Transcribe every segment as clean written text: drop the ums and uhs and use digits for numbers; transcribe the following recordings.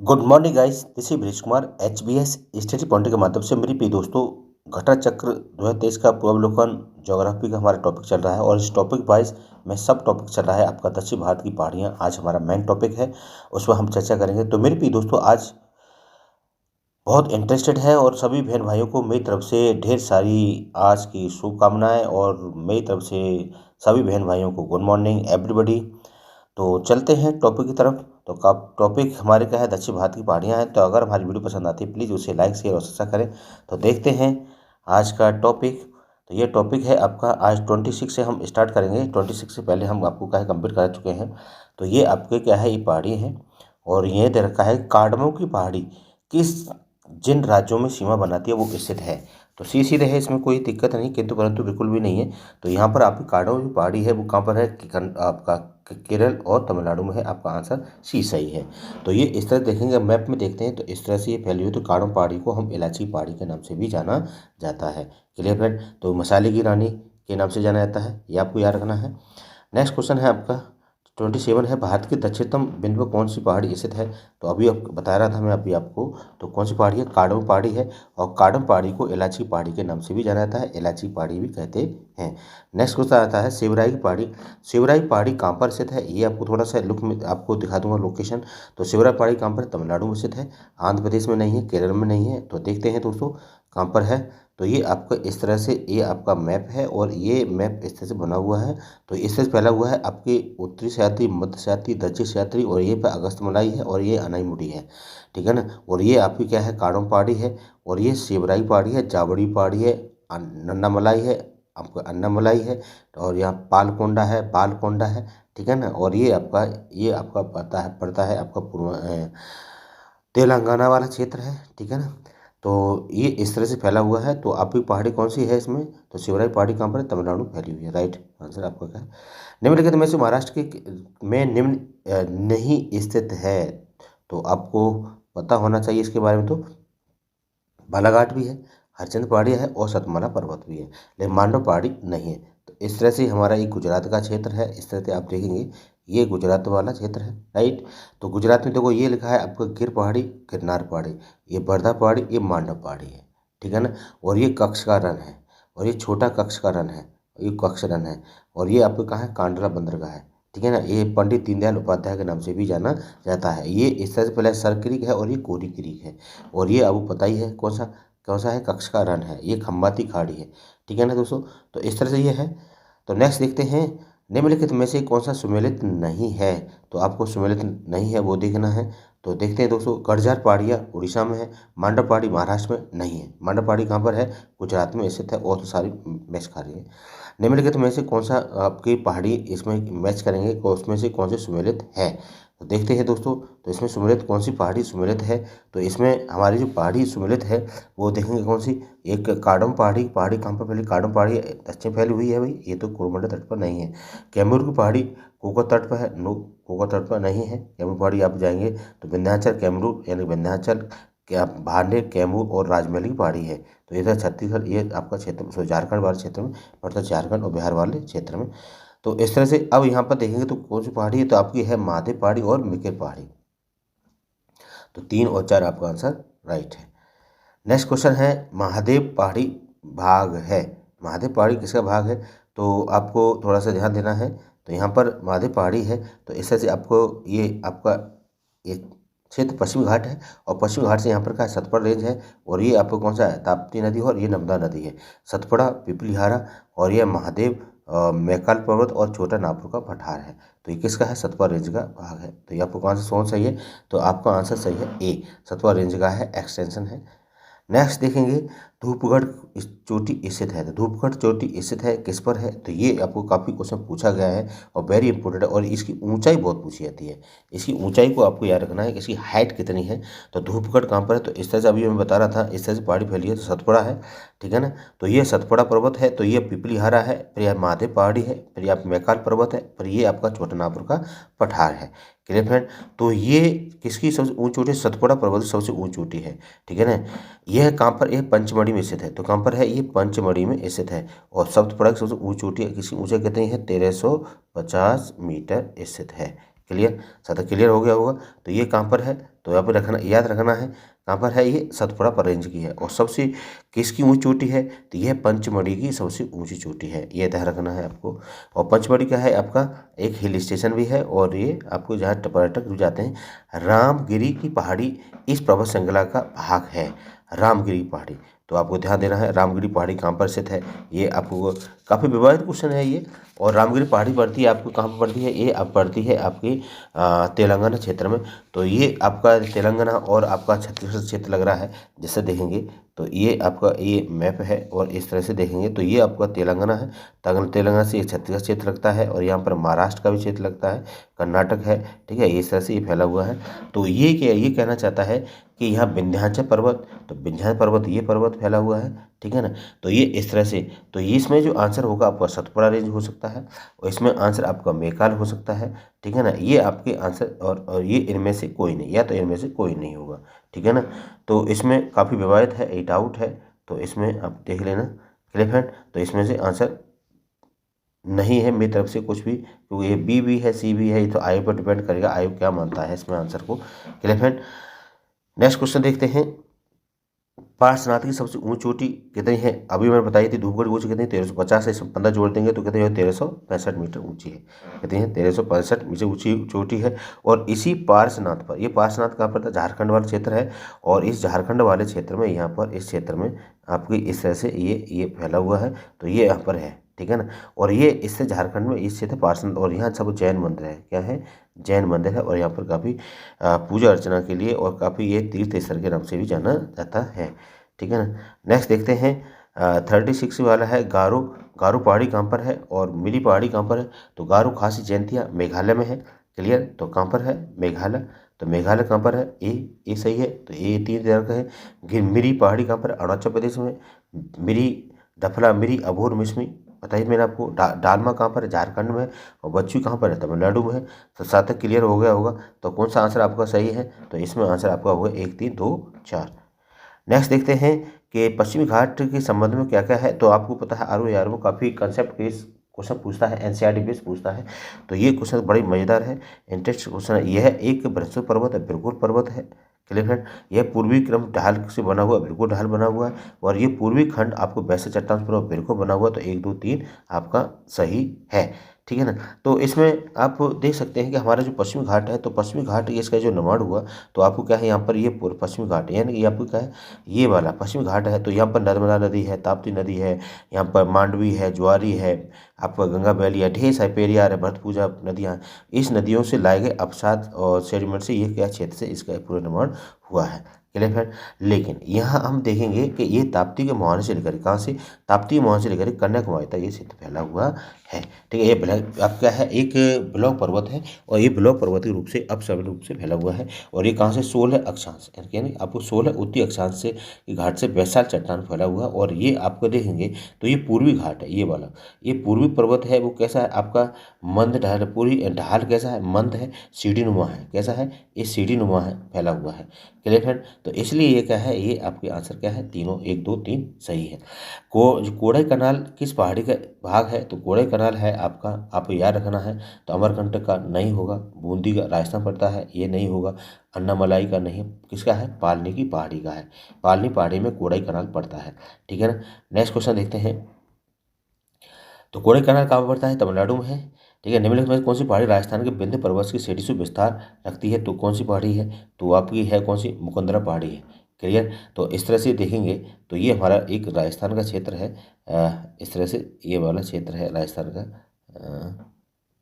Good morning guys, this is bridge Kumar HBs study point के माध्यम से मेरी प्रिय दोस्तों घटा चक्र 2023 का पूर्वावलोकन ज्योग्राफी का हमारा टॉपिक चल रहा है और इस टॉपिक वाइज में सब टॉपिक चल रहा है। आपका दक्षिण भारत की पहाड़ियाँ आज हमारा मेन टॉपिक है, उस पर हम चर्चा करेंगे। तो मेरे प्रिय दोस्तों आज बहुत इंटरेस्टेड है और सभी बहन भाइयों को मेरी तरफ से ढेर सारी आज की शुभकामनाएं और मेरी तरफ से सभी बहन भाइयों को गुड मॉर्निंग एवरीबॉडी। तो चलते हैं टॉपिक की तरफ। तो का टॉपिक हमारे क्या है, दक्षिण भारत की पहाड़ियाँ हैं। तो अगर हमारी वीडियो पसंद आती है प्लीज़ उसे लाइक शेयर और सब्सक्राइब करें। तो देखते हैं आज का टॉपिक। तो ये टॉपिक है आपका आज 26 से हम स्टार्ट करेंगे। 26 से पहले हम आपको क्या है कंप्लीट कर चुके हैं। तो ये आपके क्या है, ये पहाड़ी हैं और ये दे रखा है कार्डमो की पहाड़ी किस जिन राज्यों में सीमा बनाती है वो स्थित है। तो सीधे है, इसमें कोई दिक्कत नहीं, किंतु परंतु बिल्कुल भी नहीं है। तो यहाँ पर आपकी कार्डमो की पहाड़ी है वो कहाँ पर है, आपका केरल और तमिलनाडु में है। आपका आंसर सी सही है। तो ये इस तरह देखेंगे, मैप में देखते हैं तो इस तरह से ये फैली हुई। तो कार्डमो पहाड़ी को हम इलायची पहाड़ी के नाम से भी जाना जाता है। Clear friend. तो मसाले की रानी के नाम से जाना जाता है, ये आपको याद रखना है। नेक्स्ट क्वेश्चन है आपका 27 है, भारत की दक्षिणतम बिंदु पर कौन सी पहाड़ी स्थित है। तो अभी अब बता रहा था मैं अभी आपको। तो कौन सी पहाड़ी है, कार्डमो पहाड़ी है। और कार्डमो पहाड़ी को इलायची पहाड़ी के नाम से भी जाना जाता है, इलायची पहाड़ी भी कहते हैं। नेक्स्ट क्वेश्चन आता है सेवराई की पहाड़ी। सेवराई पहाड़ी कहाँ पर स्थित है, ये आपको थोड़ा सा लुक में आपको दिखा दूंगा लोकेशन। तो सेवराई पहाड़ी कहाँ पर, तमिलनाडु में स्थित है, आंध्र प्रदेश में नहीं है, केरल में नहीं है। तो देखते हैं दोस्तों कहाँ पर है। तो ये आपका इस तरह से ये आपका मैप है और ये मैप इस तरह से बना हुआ है। तो इस तरह से फैला हुआ है आपके उत्तरी सह्याद्री, मध्य सह्याद्री, दक्षिण सह्याद्री और ये पे अगस्त्यमलाई है और ये अनाईमुडी है। ठीक है ना। और ये आपकी क्या है, कार्डमो पहाड़ी है और ये सेवराई पहाड़ी है, जावड़ी पहाड़ी है, अन्नामलाई है, आपका अन्नामलाई है और यहाँ पालकोंडा है, बालकोंडा है। ठीक है ना। और ये आपका पड़ता है आपका पूर्व तेलंगाना वाला क्षेत्र है। ठीक है ना। तो ये इस तरह से फैला हुआ है। तो आपकी पहाड़ी कौन सी है इसमें, तो शिवराई पहाड़ी कहाँ पर है, तमिलनाडु फैली हुई है। राइट आंसर आपका क्या है। निम्नलिखित में से महाराष्ट्र के में निम्न नहीं स्थित है। तो आपको पता होना चाहिए इसके बारे में। तो बालाघाट भी है, हरचंद पहाड़ी है और सतमाला पर्वत भी है, लेकिन मांडव पहाड़ी नहीं है। तो इस तरह से हमारा ये गुजरात का क्षेत्र है। इस तरह से आप देखेंगे ये गुजरात वाला क्षेत्र है। राइट। तो गुजरात में देखो ये लिखा है आपका गिर पहाड़ी, गिरनार पहाड़ी, ये वर्धा पहाड़ी, ये मांडव पहाड़ी है। ठीक है ना। और ये कच्छ का रण है और ये छोटा कच्छ का रण है, ये कच्छ रण है। और ये आपको कहाँ है, कांडला बंदरगाह है। ठीक है ना। ये पंडित दीनदयाल उपाध्याय के नाम से भी जाना जाता है। ये इस तरह से पहले सर क्रीक है और ये कोरी क्रीक है। और ये आपको पता ही है कौन सा है, कच्छ का रण है, ये खम्बाती खाड़ी है। ठीक है ना दोस्तों। तो इस तरह से ये है। तो नेक्स्ट देखते हैं निम्नलिखित में से कौन सा सुमेलित नहीं है। तो आपको सुमेलित नहीं है वो देखना है। तो देखते हैं दोस्तों, गढ़जार पहाड़ियाँ उड़ीसा में है, मांडव पहाड़ी महाराष्ट्र में नहीं है। मांडव पहाड़ी कहाँ पर है, गुजरात में स्थित है। और तो सारी मैच खा रही है। निम्नलिखित में से कौन सा आपकी पहाड़ी इसमें मैच करेंगे, उसमें से कौन से सुमेलित है। तो देखते हैं दोस्तों, तो इसमें सुमेलित कौन सी पहाड़ी सुमेलित है। तो इसमें हमारी जो पहाड़ी सुमेलित है वो देखेंगे कौन सी, एक कार्डमो पहाड़ी। पहाड़ी कहाँ पर फैली, कार्डमो पहाड़ी दक्षिण फैली हुई है भाई, ये तो कोरमंडल तट पर नहीं है। कैमूर की पहाड़ी कोको तट पर है, नो कोको तट पर नहीं है। कैमूर पहाड़ी आप जाएंगे तो विंध्याचल कैमूर यानी विंध्याचल क्या भांडे, कैमूर और राजमहल की पहाड़ी है। तो इधर छत्तीसगढ़, ये आपका क्षेत्र झारखंड वाले क्षेत्र में पड़ता है, झारखंड और बिहार वाले क्षेत्र में। तो इस तरह से अब यहाँ पर देखेंगे तो कौन सी पहाड़ी है, तो आपकी है महादेव पहाड़ी और मिकिर पहाड़ी। तो 3 और 4 आपका आंसर राइट है। नेक्स्ट क्वेश्चन है महादेव पहाड़ी भाग है। महादेव पहाड़ी किसका भाग है, तो आपको थोड़ा सा ध्यान देना है। तो यहाँ पर महादेव पहाड़ी है। तो इस तरह से आपको ये आपका एक क्षेत्र पश्चिमी घाट है और पश्चिमी घाट से यहाँ पर का सतपुड़ा रेंज है। और ये आपको कौन सा है, ताप्ती नदी और ये नर्मदा नदी है। सतपुड़ा, पिपलीहारा और ये महादेव, मैकाल पर्वत और छोटा नागपुर का पठार है। तो ये किसका है, सतपुड़ा रेंज का भाग है। तो ये आपको आंसर कौन सही है, तो आपका आंसर सही है ए, सतपुड़ा रेंज का है, एक्सटेंशन है। नेक्स्ट देखेंगे धूपगढ़ चोटी स्थित है। तो धूपगढ़ चोटी स्थित है किस पर है, तो ये आपको काफ़ी क्वेश्चन पूछा गया है और वेरी इंपॉर्टेंट है। और इसकी ऊंचाई बहुत पूछी जाती है, इसकी ऊंचाई को आपको याद रखना है कि इसकी हाइट कितनी है। तो धूपगढ़ कहाँ पर है, तो इस तरह से अभी मैं बता रहा था, इस तरह से पहाड़ी फैली है। तो सतपुड़ा है। ठीक है ना। तो ये सतपुड़ा पर्वत है, तो ये पिपलीहारा है, फिर यह महादेव पहाड़ी है, फिर यह मैकाल पर्वत है, फिर ये आपका छोटा नागपुर का पठार है। Clear friend. तो ये किसकी सबसे ऊंची चोटी, सतपुड़ा पर्वत सबसे ऊंची चोटी है। ठीक है ना। यह कहाँ पर, यह पंचमढ़ी में स्थित है। तो कहाँ पर है, ये पंचमढ़ी में स्थित है। और सतपुड़ा की सबसे ऊंची चोटी किसकी ऊंचाई कितनी है, 1350 मीटर स्थित है। क्लियर, सतह क्लियर हो गया होगा। तो ये कहाँ पर है, तो यहाँ पर रखना, याद रखना है कहाँ पर है, ये सतपुड़ा पर रेंज की है। और सबसे किसकी ऊंची चोटी है, तो यह पंचमढ़ी की सबसे ऊंची चोटी है, ये ध्यान रखना है आपको। और पंचमढ़ी का है आपका एक हिल स्टेशन भी है, और ये आपको जहाँ पर्यटक भी जाते हैं। रामगिरी की पहाड़ी इस पर्वत श्रृंखला का भाग है, रामगिरी पहाड़ी। तो आपको ध्यान देना है रामगिरी पहाड़ी कहाँ पर स्थित है, ये आपको काफ़ी विवादित क्वेश्चन है ये। और रामगिरी पहाड़ी पड़ती है आपको कहाँ पर पड़ती है, ये अब पड़ती है आपकी तेलंगाना क्षेत्र में। तो ये आपका तेलंगाना और आपका छत्तीसगढ़ क्षेत्र लग रहा है, जिससे देखेंगे तो ये आपका ये मैप है, और इस तरह से देखेंगे तो ये आपका तेलंगाना है। तेलंगाना से ये छत्तीसगढ़ क्षेत्र लगता है, और यहाँ पर महाराष्ट्र का भी क्षेत्र लगता है, कर्नाटक है, ठीक है, इस तरह से ये फैला हुआ है। तो ये क्या ये कहना चाहता है कि यहाँ विंध्याचल पर्वत, तो विंध्याचल पर्वत ये पर्वत फैला हुआ है, ठीक है ना। तो ये इस तरह से, तो ये इसमें जो आंसर होगा आपका सतपुड़ा रेंज हो सकता है, और इसमें आंसर आपका मेकाल हो सकता है, ठीक है ना। ये आपके आंसर, और ये इनमें से कोई नहीं, या तो इनमें से कोई नहीं होगा, ठीक है ना। तो इसमें काफ़ी विवादित है, ये डाउट है, तो इसमें आप देख लेना क्लियर। तो इसमें से आंसर नहीं है मेरी तरफ से कुछ भी, क्योंकि ये बी भी है, सी भी है, ये तो आयोग पर डिपेंड करेगा, आयोग क्या मानता है इसमें आंसर को, क्लियर। नेक्स्ट क्वेश्चन देखते हैं। पार्श्वनाथ की सबसे ऊंची चोटी कितनी है, अभी मैंने बताई थी धूपगढ़ की ऊंची कितनी, 1350 से 15 जोड़ देंगे तो कितनी है, 1365 मीटर ऊंची है, कितनी है, 1365 मीटर ऊंची चोटी है। और इसी पार्श्वनाथ पर, ये पार्श्वनाथ कहाँ पर था, झारखंड वाला क्षेत्र है, और इस झारखंड वाले क्षेत्र में यहाँ पर इस क्षेत्र में आपकी इस तरह से ये फैला हुआ है, तो ये यहाँ पर है, ठीक है ना। और ये इससे झारखंड में इस क्षेत्र पार्श्वनाथ, और यहाँ सब जैन मंदिर है, क्या है, जैन मंदिर है, और यहाँ पर काफ़ी पूजा अर्चना के लिए और काफ़ी ये तीर्थ स्थल के नाम से भी जाना जाता है, ठीक है ना। नेक्स्ट देखते हैं 36 वाला है, गारो गारो पहाड़ी कहाँ पर है और मिरी पहाड़ी कहाँ पर है, तो गारो खासी जयंतिया मेघालय में है, क्लियर। तो कहाँ पर है, मेघालय, तो मेघालय कहाँ पर है, ए सही है, तो ये 3 तरह का है। मिरी पहाड़ी कहाँ पर है, अरुणाचल प्रदेश में। मिरी डफला मिरी अबोर मिसमी बताइए मैंने आपको। डालमा कहाँ पर है, झारखंड में है, और बच्चू कहाँ पर है, तमिलनाडु में है। तो 7 तक क्लियर हो गया होगा। तो कौन सा आंसर आपका सही है, तो इसमें आंसर आपका होगा 1 3 2 4। नेक्स्ट देखते हैं कि पश्चिमी घाट के संबंध में क्या क्या है। तो आपको पता है आर यार वो काफ़ी कंसेप्ट बेस्ड क्वेश्चन पूछता है, एनसीईआरटी बेस्ड पूछता है। तो ये क्वेश्चन बड़ी मज़ेदार है, इंटरेस्ट क्वेश्चन है। यह एक बृहस्पति पर्वत है, बिरकुल पर्वत है, क्लियर फ्रेंड। यह पूर्वी क्रम ढाल से बना हुआ, बिल्कुल ढाल बना हुआ है, और ये पूर्वी खंड आपको वैसे चट्टान पर बिल्कुल बना हुआ। तो 1 2 3 आपका सही है, ठीक है ना। तो इसमें आप देख सकते हैं कि हमारा जो पश्चिमी घाट है, तो पश्चिमी घाट इसका जो निर्माण हुआ, तो आपको क्या है यहाँ पर ये पूर्व पश्चिमी घाट है, यानी ये आपको क्या है, ये वाला पश्चिमी घाट है। तो यहाँ पर नर्मदा नदी है, ताप्ती नदी है, यहाँ पर मांडवी है, ज्वारी है, आपका गंगा वैली है, ढेर सारे पेरियार है, भरतपूजा नदियाँ। इस नदियों से लाए गए अवसाद और सेडिमेंट से ये क्या क्षेत्र से इसका पूरा निर्माण हुआ है, क्लियर फ्रेंड। लेकिन यहाँ हम देखेंगे कि ये ताप्ती के मुहाने से लेकर, कहाँ से, ताप्ती मुहाने से लेकर कन्याकुमारी तक ये क्षेत्र फैला हुआ है, ठीक है। ये अब क्या है, एक ब्लॉक पर्वत है, और ये ब्लॉक पर्वत के रूप से अपसर्पिल रूप से फैला हुआ है। और ये कहाँ से, 16 अक्षांश, यानी आपको 16 उत्तरी अक्षांश से घाट से वैशाल चट्टान फैला हुआ है। और ये आपको देखेंगे तो ये पूर्वी घाट है, ये वाला ये पूर्वी पर्वत है। वो कैसा है आपका, मंद ढाल, पूरी ढाल कैसा है, मंद है, सीढ़ी नुमा है, कैसा है, ये सीढ़ी नुमा है, फैला हुआ है, क्लियर फ्रेंड। तो इसलिए ये क्या है, ये आपके आंसर क्या है, तीनों 1 2 3 सही है। जो कोड़ाई कनाल किस पहाड़ी का भाग है, तो कोड़ाई कनाल है आपका, आपको याद रखना है। तो अमरकंटक का नहीं होगा, बूंदी का राजस्थान पड़ता है, ये नहीं होगा। अन्नामलाई का नहीं, किसका है, पालनी की पहाड़ी का है, पालनी पहाड़ी में कोड़ाई कनाल पड़ता है, ठीक है ना। नेक्स्ट क्वेश्चन देखते हैं। तो कोड़ाई कनाल कहाँ पर पड़ता है, तमिलनाडु में है, ठीक है। निम्नलिखित में कौन सी पहाड़ी राजस्थान के विंध्य पर्वत की श्रेणी से विस्तार रखती है, तो कौन सी पहाड़ी है, तो आपकी है कौन सी, मुकंदरा पहाड़ी है, क्लियर। तो इस तरह से देखेंगे तो ये हमारा एक राजस्थान का क्षेत्र है, इस तरह से ये वाला क्षेत्र है राजस्थान का,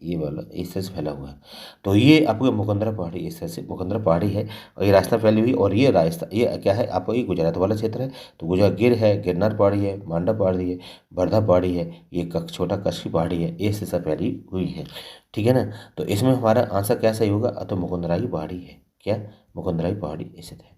ये वाला इस तरह से फैला हुआ है। तो ये आपको मुकंदरा पहाड़ी, इस तरह से मुकंदरा पहाड़ी है, और ये राजस्थान फैली हुई। और ये राजस्थान, ये क्या है आपको, ये गुजरात वाला क्षेत्र है। तो गुजरात गिर है, गिरनार पहाड़ी है, मांडा पहाड़ी है, वर्धा पहाड़ी है, ये छोटा कच्छ की पहाड़ी है, ये से सब फैली हुई है, ठीक है ना। तो इसमें हमारा आंसर क्या सही होगा, तो मुकंदरा की पहाड़ी है, क्या, मुकंदरा की पहाड़ी स्थित है।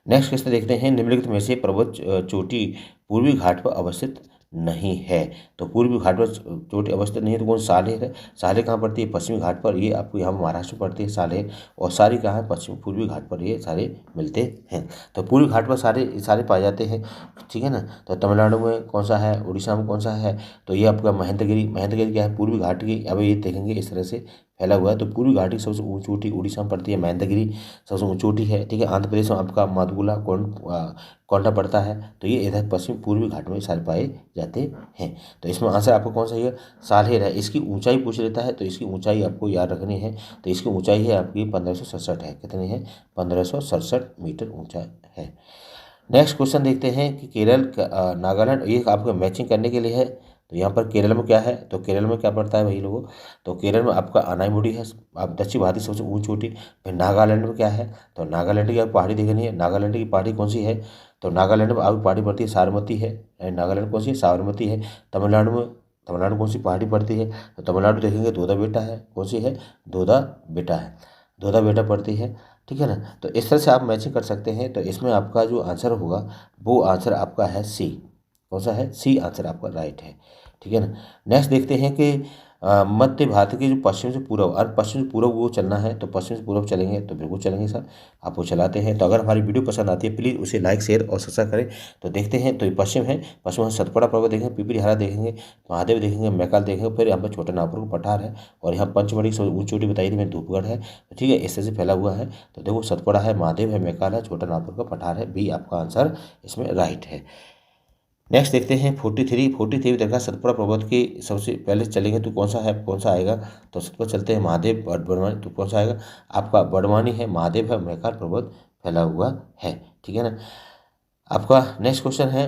नेक्स्ट क्वेश्चन देखते हैं। निम्नलिखित में से पर्वत चोटी पूर्वी घाट पर अवस्थित नहीं है, तो पूर्वी घाट पर चोटी अवस्थित नहीं है, तो कौन, सालेर है। सालेर कहाँ पड़ती है, पश्चिमी घाट पर, ये आपको यहाँ महाराष्ट्र में पड़ती है सालेर। और सारी कहाँ है, पूर्वी घाट पर ये सारे मिलते हैं। तो पूर्वी घाट पर सारे पाए जाते हैं, ठीक है ना। तो तमिलनाडु में कौन सा है, उड़ीसा में कौन सा है, तो ये आपका महेंद्रगिरी। महेंद्रगिरी क्या है, पूर्वी घाट की, अब ये देखेंगे इस तरह से फैला हुआ है। तो पूर्वी घाटी की सबसे ऊंची चोटी उड़ीसा में पड़ती है, महेंद्रगिरी सबसे ऊंची चोटी है, ठीक है। आंध्र प्रदेश में आपका मादुगुला कोंडा पड़ता है। तो ये इधर पश्चिम पूर्वी घाट में सारे पाए जाते हैं। तो इसमें आंसर आपको कौन सा है? साल्हेर है। इसकी ऊंचाई पूछ लेता है तो इसकी ऊंचाई आपको याद रखनी है। तो इसकी ऊंचाई है आपकी 1567 है। कितनी है? 1567 मीटर ऊंचा है। नेक्स्ट क्वेश्चन देखते हैं कि केरल नागालैंड, ये आपको मैचिंग करने के लिए है। तो यहाँ पर केरल में क्या है? तो केरल में क्या पड़ता है भाई लोगों? तो केरल में आपका अनाईमुडी है, आप दक्षिण भारत की सबसे ऊंची चोटी। फिर नागालैंड में क्या है? तो नागालैंड की आप पहाड़ी देखनी है। नागालैंड की पहाड़ी कौन सी है? तो नागालैंड में आपकी पहाड़ी पड़ती है साबरमती है। नागालैंड कौन सी है? साबरमती है। तमिलनाडु में, तमिलनाडु कौन सी पहाड़ी पड़ती है? तो तमिलनाडु देखेंगे दोदा बेटा है। कौन सी है? दोदा बेटा है, दोदा बेटा पड़ती है, ठीक है ना। तो इस तरह से आप मैचिंग कर सकते हैं। तो इसमें आपका जो आंसर होगा वो आंसर आपका है सी। कौन सा है? सी आंसर आपका राइट है, ठीक है ना। नेक्स्ट देखते हैं कि मध्य भारत के जो पश्चिम से पूर्व और पश्चिम से पूर्व को चलना है। तो पश्चिम से पूर्व चलेंगे तो बिल्कुल चलेंगे सर, आप वो चलाते हैं। तो अगर हमारी वीडियो पसंद आती है प्लीज़ उसे लाइक शेयर और सब्सक्राइब करें। तो देखते हैं, तो ये पश्चिम है, पश्चिम में सतपुड़ा पर्वत देखेंगे, पिपरीहारा देखेंगे, महादेव देखेंगे, मैकाल देखेंगे, फिर यहाँ पर छोटा नागपुर का पठार है, और यहाँ पंचमढ़ी की ऊंची चोटी बताई थी मैंने, धूपगढ़ है, तो ठीक है, इस तरह से फैला हुआ है। तो देखो सतपुड़ा है, महादेव है, मैकाल है, छोटा नागपुर का पठार है, बी आपका आंसर इसमें राइट है। नेक्स्ट देखते हैं 43 देखा सतपुड़ा पर्वत की सबसे पहले चलेंगे तो कौन सा है, कौन सा आएगा? तो सबसे पहले चलते हैं महादेव बड़वानी, तो कौन सा आएगा? आपका बड़वानी है, महादेव है, मैकाल पर्वत फैला हुआ है, ठीक है ना। आपका नेक्स्ट क्वेश्चन है,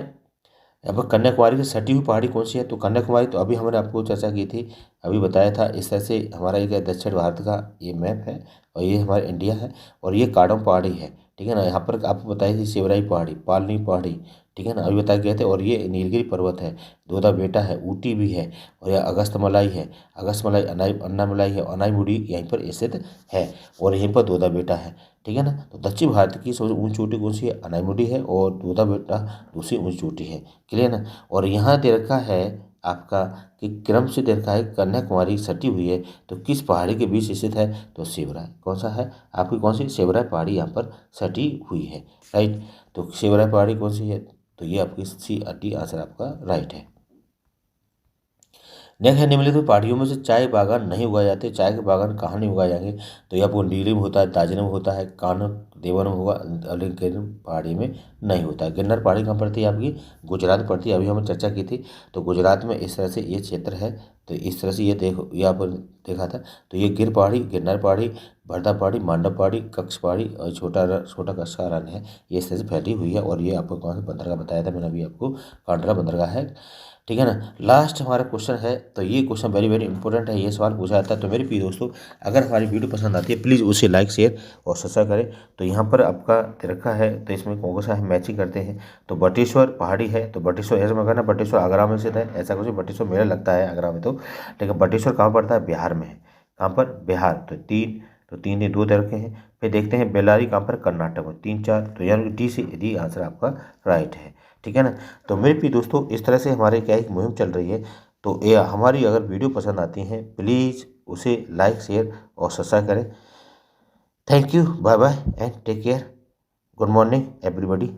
अब कन्याकुमारी से सटी हुई पहाड़ी कौन सी है? तो कन्याकुमारी तो अभी हमने आपको चर्चा की थी, अभी बताया था। इस तरह से हमारा एक दक्षिण भारत का ये मैप है, और ये हमारा इंडिया है, और ये काडम पहाड़ी है, ठीक है ना। यहाँ पर आपको बताई थी सेवराई पहाड़ी, पालनी पहाड़ी, ठीक है ना, अभी बताए गए थे। और ये नीलगिरी पर्वत है, दोदा बेटा है, ऊटी भी है, और यह अगस्तमलाई है, अगस्तमलाई अन्नामलाई है, अनाईमुडी यहीं पर स्थित है, और यहीं पर दोदा बेटा है, ठीक है ना। तो दक्षिण भारत की सबसे ऊंची चोटी कौन सी है? अनाईमुडी है, और दोदा बेटा दूसरी ऊंची चोटी है, क्लियर ना। और यहाँ दे रखा है आपका कि क्रम से दे रखा है कन्याकुमारी सटी हुई है, तो किस पहाड़ी के बीच स्थित है? तो सेवराय, कौन सा है आपकी? कौन सी? सेवराय पहाड़ी यहाँ पर सटी हुई है, राइट। तो सेवराय पहाड़ी कौन सी है? तो ये आपकी सी डी आंसर आपका राइट है। नेक्स्ट है, निम्नलिखित पहाड़ियों में से चाय बागान नहीं उगाए जाते। चाय के बागान कहाँ नहीं उगाए जाएंगे? तो ये आपको नीली में होता है, दार्जिलिंग में होता है, कानन देवन में होगा, लेकिन गिरनार पहाड़ी में नहीं होता है। गिरनार पहाड़ी कहाँ पड़ती है? आपकी गुजरात में पड़ती है, अभी हमने चर्चा की थी। तो गुजरात में इस तरह से ये क्षेत्र है। तो इस तरह से ये देखो, ये आप देखा था। तो ये गिर पहाड़ी, गिरनार पहाड़ी, भरदा पहाड़ी, मांडव पहाड़ी, कक्ष पहाड़ी और छोटा कक्ष का रण है, ये इस तरह से फैली हुई है। और ये आपको कौन सा बंदरगाह बताया था मैंने अभी आपको? कांडला बंदरगाह है, ठीक है ना। लास्ट हमारा क्वेश्चन है, तो ये क्वेश्चन वेरी वेरी इंपॉर्टेंट है, ये सवाल पूछा जाता है। तो मेरे प्रिय दोस्तों, अगर हमारी वीडियो पसंद आती है प्लीज़ उसे लाइक शेयर और सब्सक्राइब करें। तो यहाँ पर आपका दे रखा है, तो इसमें कौन सा है मैचिंग करते हैं। तो बटेश्वर पहाड़ी है, तो बटेश्वर ऐसा मैं कहना, बटेश्वर आगरा में स्थित है, ऐसा कुछ बटेश्वर मेला लगता है आगरा में। तो लेकिन बटेश्वर कहाँ पड़ता है? बिहार में है। कहाँ पर? बिहार। तो तीन ने दो दे रखे हैं। फिर देखते हैं बेल्लारी कहाँ पर? कर्नाटक में। 3 4, तो यानी डी से डी आंसर आपका राइट है, ठीक है ना। तो मेरे प्रिय दोस्तों, इस तरह से हमारे क्या एक मुहिम चल रही है। तो ये हमारी अगर वीडियो पसंद आती है प्लीज़ उसे लाइक शेयर और सब्सक्राइब करें। Thank you, bye bye and take care. Good morning everybody.